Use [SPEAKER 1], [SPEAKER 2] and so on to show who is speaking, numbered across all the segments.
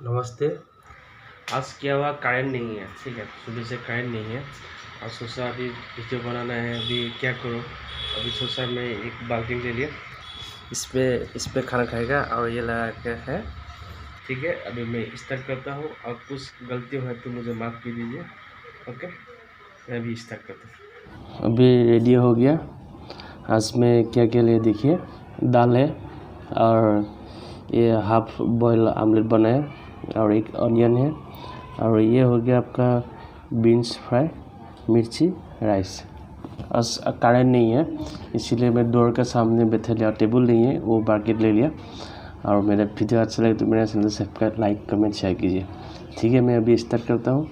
[SPEAKER 1] नमस्ते। आज क्या हुआ, करेंट नहीं है। ठीक है, सुबह से करेंट नहीं है और सोचा अभी वीडियो बनाना है। अभी क्या करूँ, अभी सोचा मैं एक बाल्टी ले लिया, इस पे खाना खाएगा और ये लगा के है। ठीक है, अभी मैं स्टार्ट करता हूँ और कुछ गलती है तो मुझे माफ़ कर दीजिए। ओके, मैं अभी स्टार्ट करता हूँ। अभी रेडी हो गया। आज मैं क्या क्या ले देखिए, दाल है और ये हाफ बॉयल आमलेट बनाया और एक ऑनियन है और ये हो गया आपका बीन्स फ्राई, मिर्ची, राइस। आज करेंट नहीं है इसीलिए मैं डोर के सामने बैठे लिया, टेबल नहीं है वो बार्केट ले लिया। और मेरा वीडियो अच्छा लगे तो मेरा channel subscribe, like, comment, share कीजिए। ठीक है, मैं अभी स्टार्ट करता हूँ।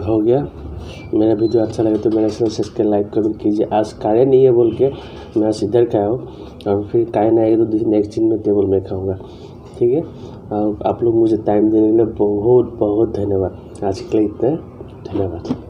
[SPEAKER 1] हो गया। मेरा वीडियो अच्छा लगे तो मेरा चैनल सब्सक्राइब लाइक कमेंट कीजिए। आज कार्य नहीं है बोल के मैं आज इधर का हूँ, और फिर कार्य आएगा तो नेक्स्ट दिन में टेबल में खाऊँगा, ठीक है। और आप लोग मुझे टाइम देने के लिए बहुत बहुत धन्यवाद। आज के लिए इतना, धन्यवाद।